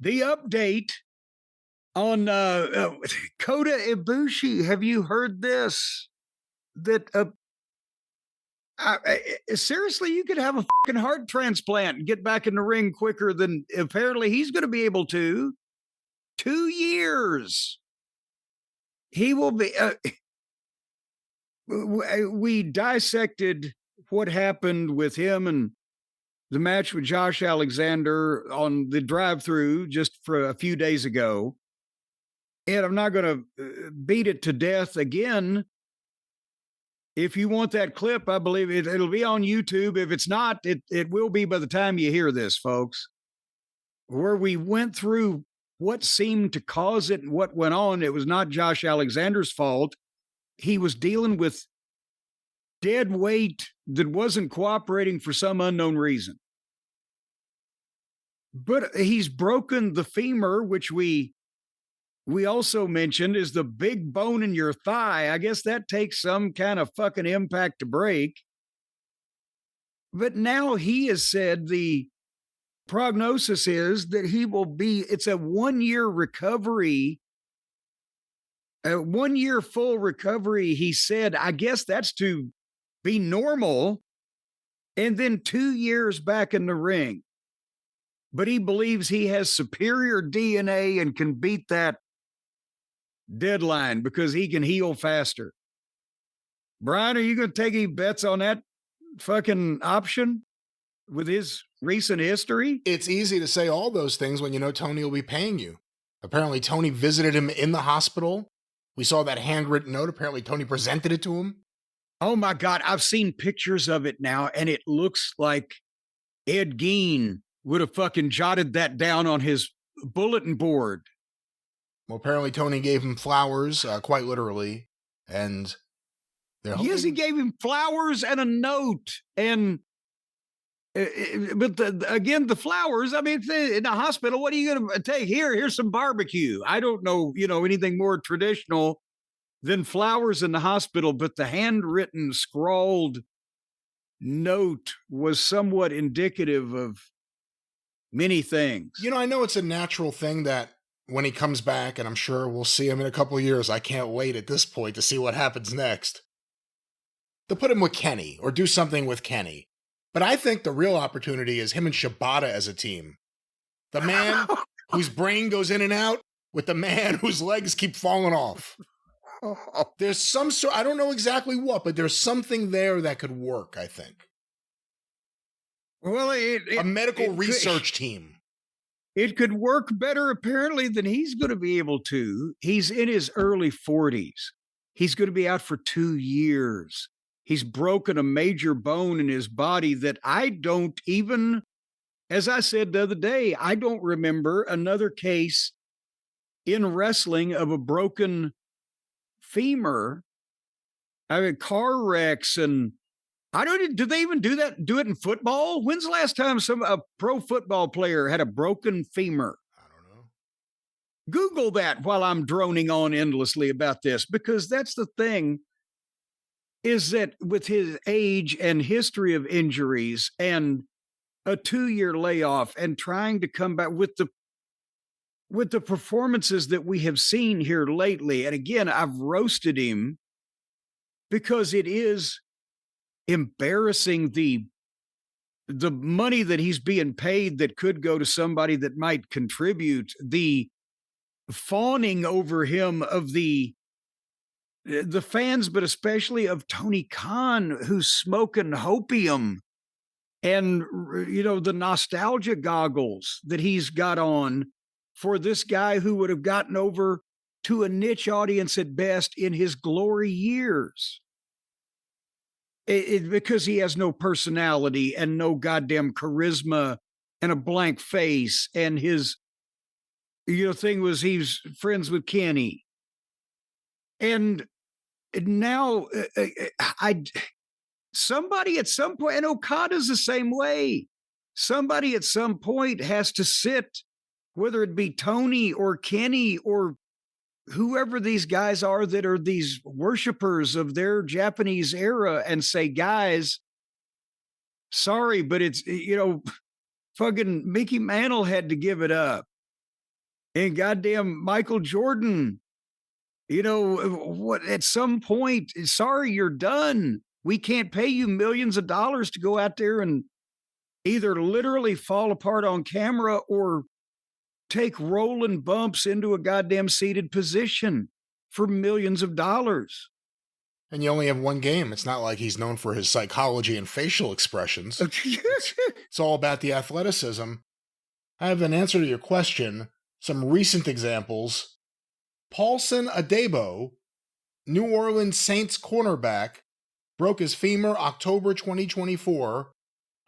the update on Kota Ibushi. Have you heard this? That seriously, you could have a fucking heart transplant and get back in the ring quicker than apparently he's going to be able to. 2 years. He will be. We dissected what happened with him and the match with Josh Alexander on the Drive-Thru just for a few days ago. And I'm not going to beat it to death again. If you want that clip, I believe it'll be on YouTube. If it's not, it will be by the time you hear this, folks. Where we went through what seemed to cause it and what went on. It was not Josh Alexander's fault. He was dealing with dead weight that wasn't cooperating for some unknown reason. But he's broken the femur, which we also mentioned is the big bone in your thigh. I guess that takes some kind of fucking impact to break. But now he has said the prognosis is that it's a 1 year recovery, a 1 year full recovery. He said, I guess that's to be normal. And then 2 years back in the ring. But he believes he has superior DNA and can beat that deadline because he can heal faster. Brian, are you going to take any bets on that fucking option with his recent history? It's easy to say all those things when you know Tony will be paying you. Apparently, Tony visited him in the hospital. We saw that handwritten note. Apparently, Tony presented it to him. Oh, my God. I've seen pictures of it now, and it looks like Ed Gein would have fucking jotted that down on his bulletin board. Well, apparently Tony gave him flowers, quite literally, and yes, he gave him flowers and a note, and but again, the flowers. I mean, in the hospital, what are you going to take? Here's some barbecue. I don't know, anything more traditional than flowers in the hospital, but the handwritten, scrawled note was somewhat indicative of many things. I know it's a natural thing that when he comes back, and I'm sure we'll see him in a couple of years, I can't wait at this point to see what happens next. To put him with Kenny or do something with Kenny. But I think the real opportunity is him and Shibata as a team. The man whose brain goes in and out with the man whose legs keep falling off. There's some sort, I don't know exactly what, but there's something there that could work, I think. Well, a medical research team. It could work better, apparently, than he's going to be able to. He's in his early 40s. He's going to be out for 2 years. He's broken a major bone in his body that I don't even, as I said the other day, I don't remember another case in wrestling of a broken femur. I mean, car wrecks and do they even do that? Do it in football? When's the last time a pro football player had a broken femur? I don't know. Google that while I'm droning on endlessly about this, because that's the thing, is that with his age and history of injuries and a 2-year layoff and trying to come back with the performances that we have seen here lately. And again, I've roasted him because it is embarrassing the money that he's being paid that could go to somebody that might contribute, the fawning over him of the fans, but especially of Tony Khan, who's smoking hopium, and the nostalgia goggles that he's got on for this guy who would have gotten over to a niche audience at best in his glory years. Because he has no personality and no goddamn charisma and a blank face. And his, thing was he's friends with Kenny. And now somebody at some point, and Okada's the same way. Somebody at some point has to sit, whether it be Tony or Kenny or whoever these guys are that are these worshipers of their Japanese era, and say, guys, sorry, but it's, fucking Mickey Mantle had to give it up. And goddamn Michael Jordan, what at some point, sorry, you're done. We can't pay you millions of dollars to go out there and either literally fall apart on camera or take rolling bumps into a goddamn seated position for millions of dollars. And you only have one game. It's not like he's known for his psychology and facial expressions. It's all about the athleticism. I have an answer to your question. Some recent examples. Paulson Adebo, New Orleans Saints cornerback, broke his femur October 2024,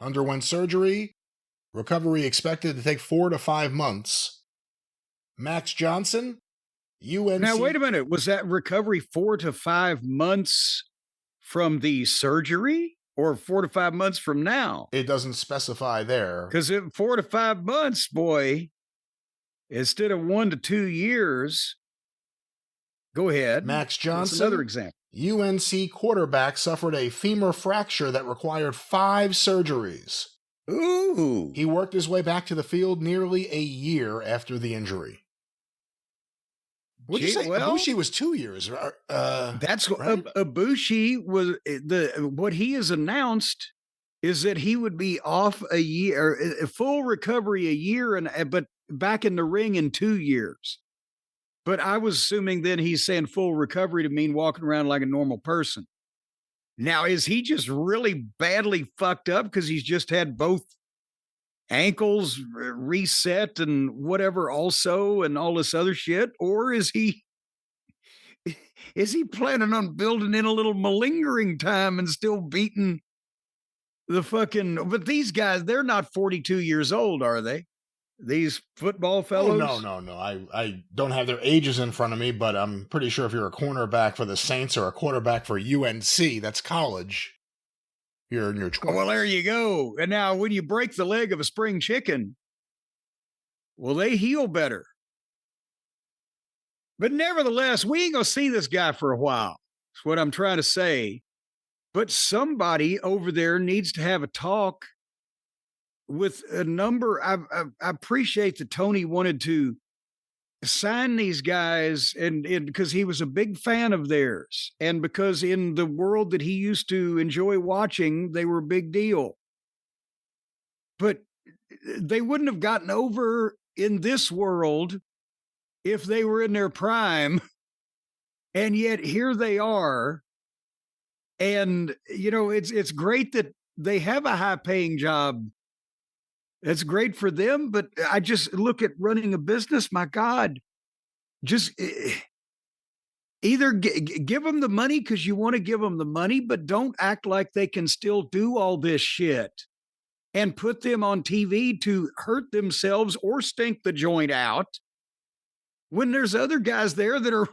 underwent surgery, recovery expected to take 4 to 5 months. Max Johnson, UNC. Now, wait a minute. Was that recovery 4 to 5 months from the surgery or 4 to 5 months from now? It doesn't specify there. Because 4 to 5 months, boy, instead of 1 to 2 years. Go ahead. Max Johnson, another example. UNC quarterback, suffered a femur fracture that required 5 surgeries. Ooh. He worked his way back to the field nearly a year after the injury. What'd you say? Well, Ibushi was 2 years. That's right? Ibushi was what he has announced is that he would be off a year, full recovery a year, but back in the ring in 2 years. But I was assuming then he's saying full recovery to mean walking around like a normal person. Now, is he just really badly fucked up because he's just had both ankles reset and whatever also and all this other shit? Or is he planning on building in a little malingering time and still beating the fucking... But these guys, they're not 42 years old, are they? These football fellows? Oh, no. I don't have their ages in front of me, but I'm pretty sure if you're a cornerback for the Saints or a quarterback for UNC, that's college, you're in your 20s. Well, there you go. And now when you break the leg of a spring chicken, well, they heal better. But nevertheless, we ain't going to see this guy for a while. That's what I'm trying to say. But somebody over there needs to have a talk with a number. I appreciate that Tony wanted to sign these guys and because he was a big fan of theirs and because in the world that he used to enjoy watching, they were a big deal. But they wouldn't have gotten over in this world if they were in their prime. And yet here they are. And, it's great that they have a high paying job. That's great for them, but I just look at running a business. My God, just either give them the money because you want to give them the money, but don't act like they can still do all this shit and put them on TV to hurt themselves or stink the joint out when there's other guys there that are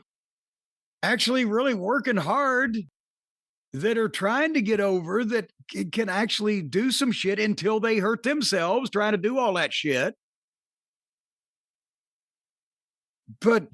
actually really working hard, that are trying to get over, that can actually do some shit until they hurt themselves trying to do all that shit. But